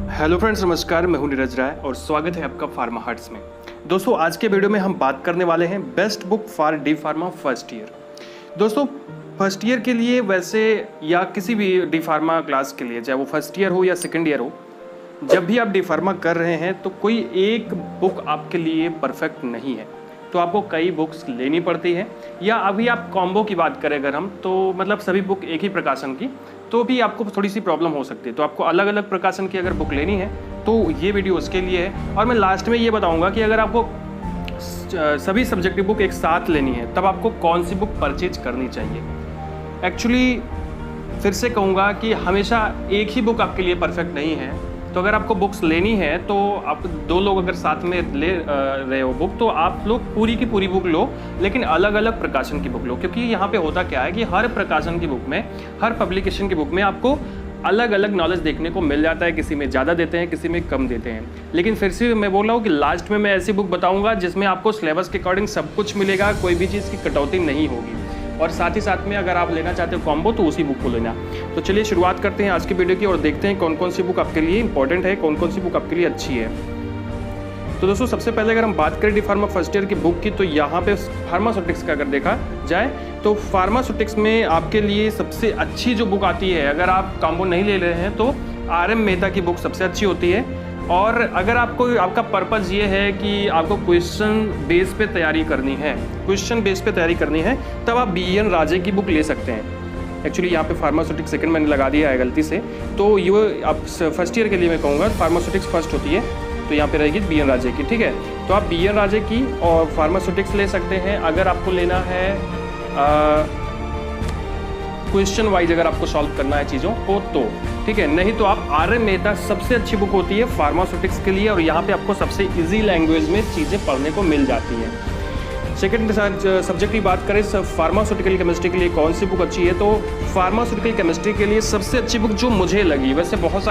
Hello friends, नमस्कार। मैं हूं नीरज राय और स्वागत है आपका फार्मा हर्ट्स में। दोस्तों, आज के वीडियो में हम बात करने वाले हैं best book for D pharma first year. दोस्तों, फर्स्ट ईयर के लिए वैसे या किसी भी डी फार्मा क्लास के लिए, चाहे वो फर्स्ट ईयर हो या सेकेंड ईयर हो, जब भी आप डी फार्मा कर रहे हैं तो कोई एक बुक आपके लिए परफेक्ट नहीं है। तो आपको कई बुक्स लेनी पड़ती है, या अभी आप कॉम्बो की बात करें अगर हम, तो मतलब सभी बुक एक ही प्रकाशन की, तो भी आपको थोड़ी सी प्रॉब्लम हो सकती है। तो आपको अलग अलग प्रकाशन की अगर बुक लेनी है तो ये वीडियो उसके लिए है। और मैं लास्ट में ये बताऊंगा कि अगर आपको सभी सब्जेक्टिव बुक एक साथ लेनी है तब आपको कौन सी बुक परचेज करनी चाहिए। एक्चुअली फिर से कहूँगा कि हमेशा एक ही बुक आपके लिए परफेक्ट नहीं है। तो अगर आपको बुक्स लेनी है तो आप दो लोग अगर साथ में ले रहे हो बुक, तो आप लोग पूरी की पूरी बुक लो, लेकिन अलग अलग प्रकाशन की बुक लो। क्योंकि यहाँ पे होता क्या है कि हर प्रकाशन की बुक में, हर पब्लिकेशन की बुक में आपको अलग अलग नॉलेज देखने को मिल जाता है। किसी में ज़्यादा देते हैं, किसी में कम देते हैं। लेकिन फिर से मैं बोल रहा हूँ कि लास्ट में मैं ऐसी बुक बताऊँगा जिसमें आपको सिलेबस के अकॉर्डिंग सब कुछ मिलेगा, कोई भी चीज़ की कटौती नहीं होगी। और साथ ही साथ में अगर आप लेना चाहते हो कॉम्बो तो उसी बुक को लेना। तो चलिए शुरुआत करते हैं आज की वीडियो की और देखते हैं कौन कौन सी बुक आपके लिए इंपॉर्टेंट है, कौन कौन सी बुक आपके लिए अच्छी है। तो दोस्तों, सबसे पहले अगर हम बात करें डी फार्मा फर्स्ट ईयर की बुक की, तो यहाँ पे फार्मास्यूटिक्स का अगर देखा जाए तो फार्मास्यूटिक्स में आपके लिए सबसे अच्छी जो बुक आती है, अगर आप कॉम्बो नहीं ले रहे हैं तो RM मेहता की बुक सबसे अच्छी होती है। और अगर आपका पर्पज़ ये है कि आपको क्वेश्चन बेस पे तैयारी करनी है, तब आप BN राजे की बुक ले सकते हैं। एक्चुअली यहाँ पे फार्मास्यूटिक्स सेकंड मैंने लगा दिया है गलती से, तो ये आप फर्स्ट ईयर के लिए मैं कहूँगा फार्मास्यूटिक्स फर्स्ट होती है, तो यहाँ पे रहेगी BN राजे की। ठीक है, तो आप BN राजे की और फार्मास्यूटिक्स ले सकते हैं। अगर आपको लेना है क्वेश्चन वाइज, अगर आपको सॉल्व करना है चीज़ों को तो ठीक है, नहीं तो आप RM मेहता सबसे अच्छी बुक होती है फार्मास्यूटिक्स के लिए, और यहाँ पे आपको सबसे इजी लैंग्वेज में चीज़ें पढ़ने को मिल जाती हैं। सेकेंड सब्जेक्ट की बात करें फार्मास्यूटिकल केमिस्ट्री के लिए कौन सी बुक अच्छी है, तो फार्मास्यूटिकल केमिस्ट्री के लिए सबसे अच्छी बुक जो मुझे लगी, वैसे बहुत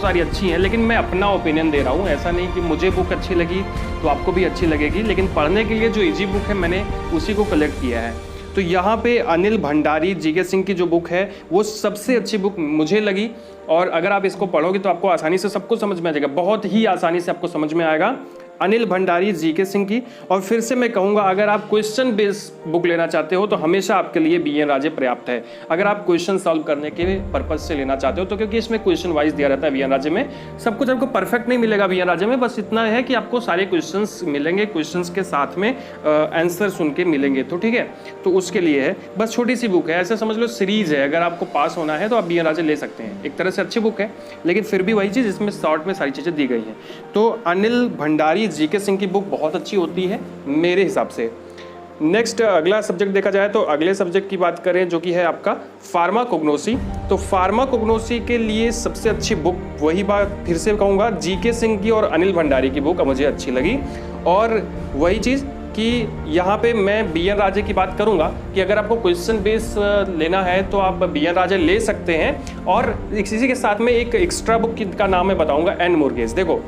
सारी अच्छी हैं, लेकिन मैं अपना ओपिनियन दे रहा हूँ। ऐसा नहीं कि मुझे बुक अच्छी लगी तो आपको भी अच्छी लगेगी, लेकिन पढ़ने के लिए जो ईजी बुक है मैंने उसी को कलेक्ट किया है। तो यहाँ पे अनिल भंडारी GK सिंह की जो बुक है वो सबसे अच्छी बुक मुझे लगी, और अगर आप इसको पढ़ोगे तो आपको आसानी से सब कुछ समझ में आ जाएगा, बहुत ही आसानी से आपको समझ में आएगा अनिल भंडारी GK सिंह की। और फिर से मैं कहूँगा, अगर आप क्वेश्चन बेस बुक लेना चाहते हो तो हमेशा आपके लिए BN राजे पर्याप्त है। अगर आप क्वेश्चन सॉल्व करने के पर्पज से लेना चाहते हो तो, क्योंकि इसमें क्वेश्चन वाइज दिया रहता है BN राजे में, सब कुछ आपको परफेक्ट नहीं मिलेगा BN राजे में, बस इतना है कि आपको सारे क्वेश्चंस मिलेंगे, क्वेश्चंस के साथ में आंसर सुन के मिलेंगे। तो ठीक है, तो उसके लिए है, बस छोटी सी बुक है, ऐसे समझ लो सीरीज है। अगर आपको पास होना है तो आप BN राजे ले सकते हैं। एक तरह से अच्छी बुक है, लेकिन फिर भी वही चीज़, इसमें शॉर्ट में सारी चीज़ें दी गई हैं। तो अनिल भंडारी GK सिंह की बुक बहुत अच्छी होती है मेरे हिसाब से। नेक्स्ट अगला सब्जेक्ट देखा जाए तो अगले सब्जेक्ट की बात करें जो कि है आपका फार्माकोग्नोसी। तो फार्माकोग्नोसी के लिए सबसे अच्छी बुक, वही बात फिर से कहूँगा, GK सिंह की और अनिल भंडारी की बुक मुझे अच्छी लगी। और वही चीज़ कि यहाँ पे मैं BN राजे की बात करूँगा कि अगर आपको क्वेश्चन बेस लेना है तो आप BN राजे ले सकते हैं। और इसी के साथ में एक एक्स्ट्रा बुक का नाम मैं बताऊँगा, एन मुर्गेस। देखो,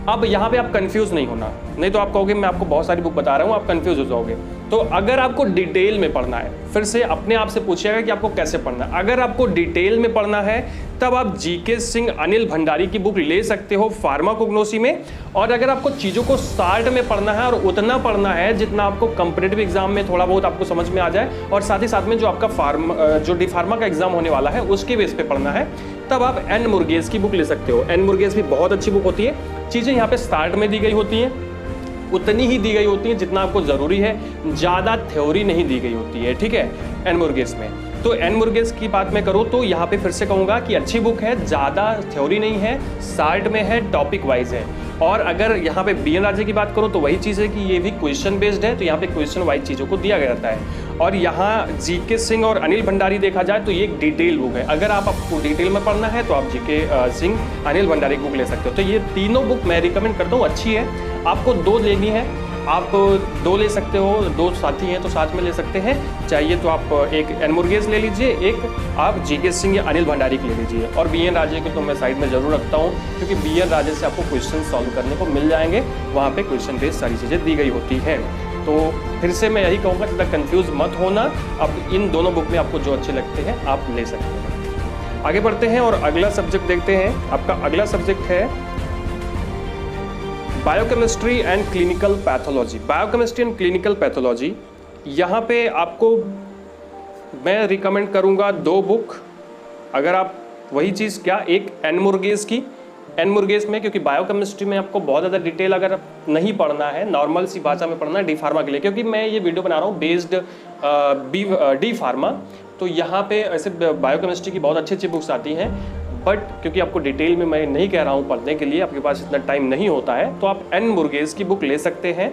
अब यहाँ पे आप कंफ्यूज नहीं होना, नहीं तो आप कहोगे मैं आपको बहुत सारी बुक बता रहा हूँ, आप कंफ्यूज हो जाओगे। तो अगर आपको डिटेल में पढ़ना है, फिर से अपने आप से पूछिएगा कि आपको कैसे पढ़ना है। अगर आपको डिटेल में पढ़ना है तब आप GK सिंह अनिल भंडारी की बुक ले सकते हो फार्माकोग्नोसी में। और अगर आपको चीज़ों को शार्ट में पढ़ना है और उतना पढ़ना है जितना आपको कंपीटिटिव एग्जाम में थोड़ा बहुत आपको समझ में आ जाए, और साथ ही साथ में जो आपका जो डी फार्मा का एग्जाम होने वाला है उसके बेस पे पढ़ना है, तब आप एन मुर्गेस की बुक ले सकते हो। एन मुर्गेस भी बहुत अच्छी बुक होती है। चीज़ें यहाँ पे स्टार्ट में दी गई होती हैं, उतनी ही दी गई होती है जितना आपको ज़रूरी है, ज़्यादा थ्योरी नहीं दी गई होती है। ठीक है, एन मुर्गेस में। तो एन मुर्गेस की बात मैं करूँ तो यहाँ पे फिर से कहूँगा कि अच्छी बुक है, ज़्यादा थ्योरी नहीं है, शार्ट में है, टॉपिक वाइज है। और अगर यहाँ पे BN राजे की बात करूँ तो वही चीज़ है कि ये भी क्वेश्चन बेस्ड है, तो यहाँ पे क्वेश्चन वाइज चीज़ों को दिया गया रहता है। और यहाँ GK सिंह और अनिल भंडारी देखा जाए तो ये एक डिटेल बुक है। अगर आपको डिटेल में पढ़ना है तो आप GK सिंह अनिल भंडारी की बुक ले सकते हो। तो ये तीनों बुक मैं रिकमेंड करता हूँ, अच्छी है। आपको दो लेनी है, आप दो ले सकते हो, दो साथी हैं तो साथ में ले सकते हैं। चाहिए तो आप एक एन मुर्गेस ले लीजिए, एक आप GK सिंह या अनिल भंडारी की ले लीजिए। और BN राजे को तो मैं साइड में जरूर रखता हूँ, क्योंकि BN राजे से आपको क्वेश्चन सॉल्व करने को मिल जाएंगे, वहाँ पे क्वेश्चन बेस्ड सारी चीज़ें दी गई होती हैं। तो फिर से मैं यही कहूँगा कि कंफ्यूज मत होना, अब इन दोनों बुक में आपको जो अच्छे लगते हैं आप ले सकते हैं। आगे बढ़ते हैं और अगला सब्जेक्ट देखते हैं। आपका अगला सब्जेक्ट है biochemistry and clinical pathology. Biochemistry and clinical pathology, यहाँ पे आपको मैं रिकमेंड करूँगा 2 बुक। अगर आप वही चीज़ क्या, एक एन मुर्गेस की, एन मुर्गेस में, क्योंकि बायोकेमिस्ट्री में आपको बहुत ज़्यादा डिटेल अगर नहीं पढ़ना है, नॉर्मल सी भाषा में पढ़ना है डी फार्मा के लिए, क्योंकि मैं ये वीडियो बना रहा हूँ बेस्ड डी फार्मा, तो यहाँ पे ऐसे बायोकेमिस्ट्री की बहुत अच्छी अच्छी बुक्स आती हैं, बट क्योंकि आपको डिटेल में मैं नहीं कह रहा हूँ पढ़ने के लिए, आपके पास इतना टाइम नहीं होता है, तो आप एन मुर्गेस की बुक ले सकते हैं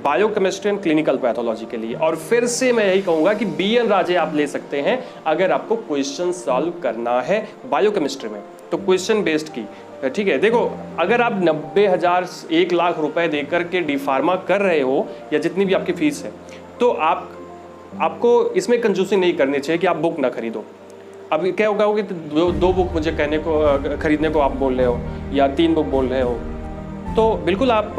बायोकेमिस्ट्री एंड क्लिनिकल पैथोलॉजी के लिए। और फिर से मैं यही कहूँगा कि बी.एन. राजे आप ले सकते हैं अगर आपको क्वेश्चन सॉल्व करना है बायोकेमिस्ट्री में, तो क्वेश्चन बेस्ड की, ठीक है। देखो, अगर आप 90,000 1 लाख रुपए देकर के डी फार्मा कर रहे हो या जितनी भी आपकी फीस है, तो आपको इसमें कंजूसी नहीं करनी चाहिए कि आप बुक ना खरीदो। अब क्या होगा कि 2 बुक मुझे कहने को खरीदने को आप बोल रहे हो या 3 बुक बोल रहे हो, तो बिल्कुल आप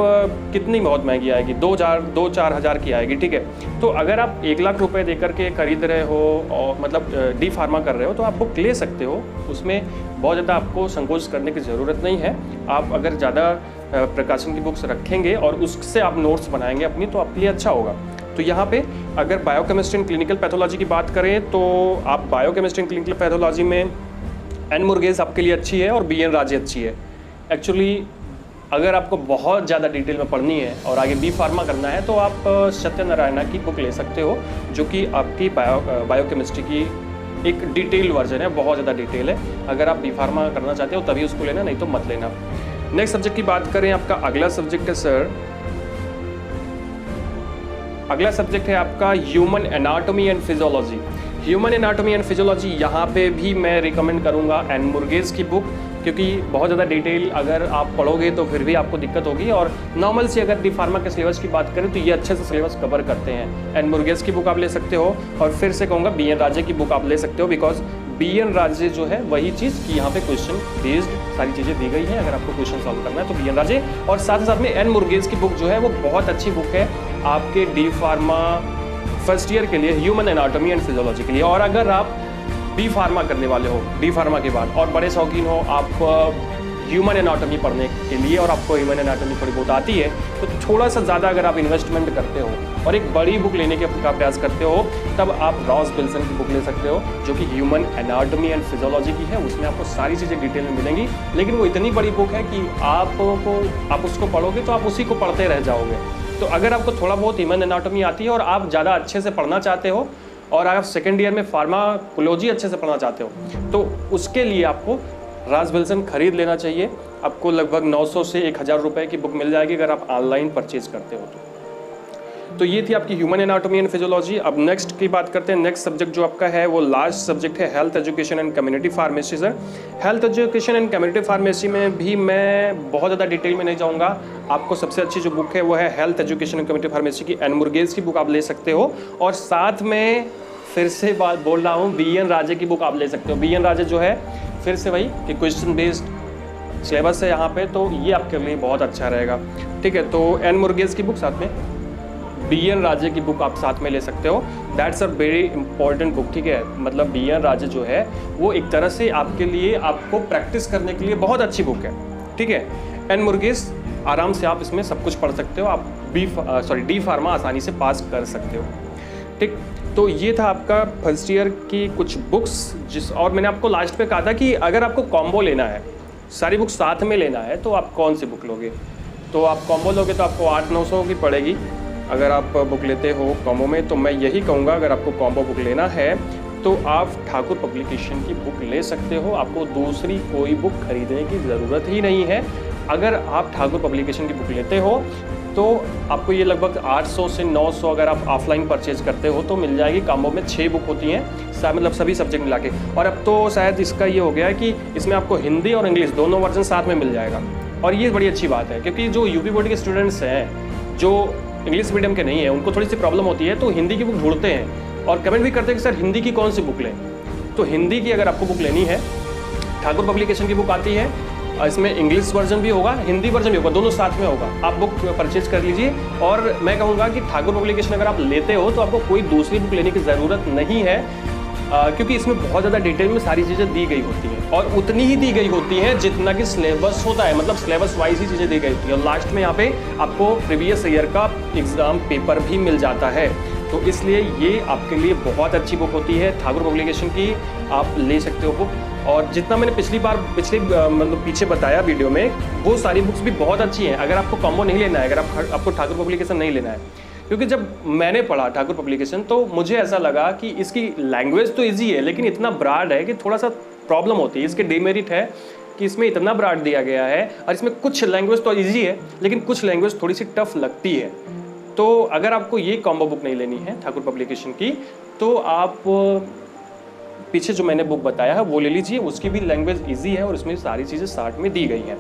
कितनी बहुत महंगी आएगी, 2-4 हज़ार की आएगी, ठीक है। तो अगर आप 1 लाख रुपए देकर के खरीद रहे हो और मतलब डी फार्मा कर रहे हो, तो आप बुक ले सकते हो, उसमें बहुत ज़्यादा आपको संकोच करने की ज़रूरत नहीं है। आप अगर ज़्यादा प्रकाशन की बुक्स रखेंगे और उससे आप नोट्स बनाएंगे अपनी, तो आपके लिए अच्छा होगा। तो यहाँ पे अगर बायोकेमिस्ट्री एंड क्लिनिकल पैथोलॉजी की बात करें, तो आप बायोकेमिस्ट्री एंड क्लिनिकल पैथोलॉजी में एन मुर्गेस आपके लिए अच्छी है और बी.एन. राजे अच्छी है। एक्चुअली अगर आपको बहुत ज़्यादा डिटेल में पढ़नी है और आगे बी फार्मा करना है, तो आप सत्यनारायणा की बुक ले सकते हो, जो कि आपकी बायोकेमिस्ट्री की एक डिटेल वर्जन है, बहुत ज़्यादा डिटेल है। अगर आप बी फार्मा करना चाहते हो तभी उसको लेना, नहीं तो मत लेना। नेक्स्ट सब्जेक्ट की बात करें, आपका अगला सब्जेक्ट है सर, अगला सब्जेक्ट है आपका human anatomy and physiology. Human anatomy and physiology, यहाँ पे भी मैं रिकमेंड करूँगा एन मुर्गेस की बुक, क्योंकि बहुत ज़्यादा डिटेल अगर आप पढ़ोगे तो फिर भी आपको दिक्कत होगी। और नॉर्मल से अगर डी फार्मा के सिलेबस की बात करें, तो ये अच्छे से सिलेबस कवर करते हैं। एन मुर्गेस की बुक आप ले सकते हो, और फिर से कहूँगा बी.एन. राजे की बुक आप ले सकते हो, बिकॉज बी.एन. राजे जो है वही चीज़ कि यहाँ पे क्वेश्चन बेस्ड सारी चीज़ें दी गई हैं। अगर आपको क्वेश्चन सॉल्व करना है तो बी.एन. राजे, और साथ ही साथ में एन मुर्गेस की बुक जो है वो बहुत अच्छी बुक है आपके डी फार्मा फर्स्ट ईयर के लिए, ह्यूमन एनाटॉमी एंड फिजियोलॉजी के लिए। और अगर आप बी फार्मा करने वाले हो डी फार्मा के बाद और बड़े शौकीन हो आप ह्यूमन एनाटॉमी पढ़ने के लिए, और आपको ह्यूमन एनाटॉमी थोड़ी बहुत आती है, तो थोड़ा सा ज़्यादा अगर आप इन्वेस्टमेंट करते हो और एक बड़ी बुक लेने का प्रयास करते हो, तब आप रॉस विल्सन की बुक ले सकते हो, जो कि ह्यूमन एनाटॉमी एंड फिजियोलॉजी की है। उसमें आपको सारी चीज़ें डिटेल में मिलेंगी, लेकिन वो इतनी बड़ी बुक है कि आप उसको पढ़ोगे तो आप उसी को पढ़ते रह जाओगे। तो अगर आपको थोड़ा बहुत ह्यूमन एनाटॉमी आती है और आप ज़्यादा अच्छे से पढ़ना चाहते हो, और आप सेकेंड ईयर में फार्माकोलॉजी अच्छे से पढ़ना चाहते हो, तो उसके लिए आपको रॉस विल्सन खरीद लेना चाहिए। आपको लगभग 900 से 1000 रुपए की बुक मिल जाएगी अगर आप ऑनलाइन परचेज करते हो तो ये थी आपकी ह्यूमन एनाटॉमी एंड फिजियोलॉजी। अब नेक्स्ट की बात करते हैं। नेक्स्ट सब्जेक्ट जो आपका है वो लास्ट सब्जेक्ट है health education and community pharmacy. Sir, health education and community pharmacy में भी मैं बहुत ज़्यादा डिटेल में नहीं जाऊँगा। आपको सबसे अच्छी जो बुक है वो है health education and community pharmacy की एन मुर्गेस की बुक आप ले सकते हो, और साथ में फिर से बात बोल रहा हूँ, बी.एन. राजे की बुक आप ले सकते हो। बी.एन. राजे जो है फिर से वही कि क्वेश्चन बेस्ड सिलेबस है यहाँ पे, तो ये आपके लिए बहुत अच्छा रहेगा। ठीक है, तो एन मुर्गेस की बुक साथ में बी.एन. राजे की बुक आप साथ में ले सकते हो। That's a very important book. ठीक है, मतलब बी.एन. राजे जो है वो एक तरह से आपके लिए, आपको प्रैक्टिस करने के लिए बहुत अच्छी बुक है। ठीक है, एन मुर्गेस आराम से आप इसमें सब कुछ पढ़ सकते हो, आप डी फार्मा आसानी से पास कर सकते हो। ठीक, तो ये था आपका फर्स्ट ईयर की कुछ बुक्स और मैंने आपको लास्ट पे कहा था कि अगर आपको कॉम्बो लेना है, सारी बुक साथ में लेना है, तो आप कौन सी बुक लोगे। तो आप कॉम्बो लोगे तो आपको 800-900 की पड़ेगी अगर आप बुक लेते हो कॉम्बो में। तो मैं यही कहूँगा, अगर आपको कॉम्बो बुक लेना है तो आप ठाकुर पब्लिकेशन की बुक ले सकते हो। आपको दूसरी कोई बुक खरीदने की ज़रूरत ही नहीं है। अगर आप ठाकुर पब्लिकेशन की बुक लेते हो तो आपको ये लगभग 800 से 900 अगर आप ऑफलाइन परचेज करते हो तो मिल जाएगी। कॉम्बो में 6 बुक होती हैं, मतलब सभी सब्जेक्ट मिला के। और अब तो शायद इसका ये हो गया है कि इसमें आपको हिंदी और इंग्लिश दोनों वर्जन साथ में मिल जाएगा, और ये बड़ी अच्छी बात है, क्योंकि जो यूपी बोर्ड के स्टूडेंट्स हैं जो इंग्लिश मीडियम के नहीं है, उनको थोड़ी सी प्रॉब्लम होती है, तो हिंदी की बुक ढूंढते हैं और कमेंट भी करते हैं कि सर हिंदी की कौन सी बुक लें। तो हिंदी की अगर आपको बुक लेनी है, ठाकुर पब्लिकेशन की बुक आती है, इसमें इंग्लिश वर्जन भी होगा, हिंदी वर्जन भी होगा, दोनों साथ में होगा। आप बुक परचेज कर लीजिए। और मैं कहूँगा कि ठाकुर पब्लिकेशन अगर आप लेते हो तो आपको कोई दूसरी बुक लेने की ज़रूरत नहीं है। क्योंकि इसमें बहुत ज़्यादा डिटेल में सारी चीज़ें दी गई होती हैं और उतनी ही दी गई होती हैं जितना कि सिलेबस होता है, मतलब सिलेबस वाइज ही चीज़ें दी गई होती हैं। और लास्ट में यहाँ पे आपको प्रीवियस ईयर का एग्ज़ाम पेपर भी मिल जाता है। तो इसलिए ये आपके लिए बहुत अच्छी बुक होती है ठाकुर पब्लिकेशन की, आप ले सकते हो बुक। और जितना मैंने मतलब पीछे बताया वीडियो में, वो सारी बुक्स भी बहुत अच्छी हैं। अगर आपको कॉम्बो नहीं लेना है, अगर आपको ठाकुर पब्लिकेशन नहीं लेना है, क्योंकि जब मैंने पढ़ा ठाकुर पब्लिकेशन तो मुझे ऐसा लगा कि इसकी लैंग्वेज तो ईजी है लेकिन इतना ब्रॉड है कि थोड़ा सा प्रॉब्लम होती है। इसके डिमेरिट है कि इसमें इतना ब्रॉड दिया गया है और इसमें कुछ लैंग्वेज तो ईजी है लेकिन कुछ लैंग्वेज थोड़ी सी टफ लगती है। तो अगर आपको ये कॉम्बो बुक नहीं लेनी है ठाकुर पब्लिकेशन की, तो आप पीछे जो मैंने बुक बताया है वो ले लीजिए। उसकी भी लैंग्वेज इजी है और उसमें सारी चीज़ें शार्ट में दी गई हैं।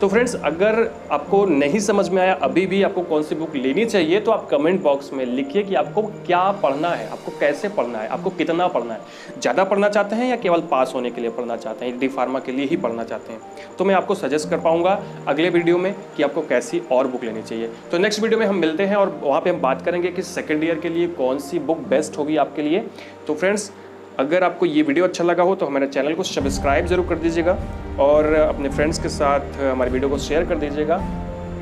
तो फ्रेंड्स, अगर आपको नहीं समझ में आया अभी भी आपको कौन सी बुक लेनी चाहिए, तो आप कमेंट बॉक्स में लिखिए कि आपको क्या पढ़ना है, आपको कैसे पढ़ना है, आपको कितना पढ़ना है। ज़्यादा पढ़ना चाहते हैं या केवल पास होने के लिए पढ़ना चाहते हैं, डी फार्मा के लिए ही पढ़ना चाहते हैं, तो मैं आपको सजेस्ट कर पाऊंगा अगले वीडियो में कि आपको कैसी और बुक लेनी चाहिए। तो नेक्स्ट वीडियो में हम मिलते हैं और वहाँ पर हम बात करेंगे कि सेकेंड ईयर के लिए कौन सी बुक बेस्ट होगी आपके लिए। तो फ्रेंड्स, अगर आपको ये वीडियो अच्छा लगा हो तो हमारे चैनल को सब्सक्राइब ज़रूर कर दीजिएगा और अपने फ्रेंड्स के साथ हमारे वीडियो को शेयर कर दीजिएगा।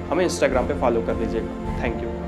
हमें इंस्टाग्राम पे फॉलो कर दीजिएगा। Thank you.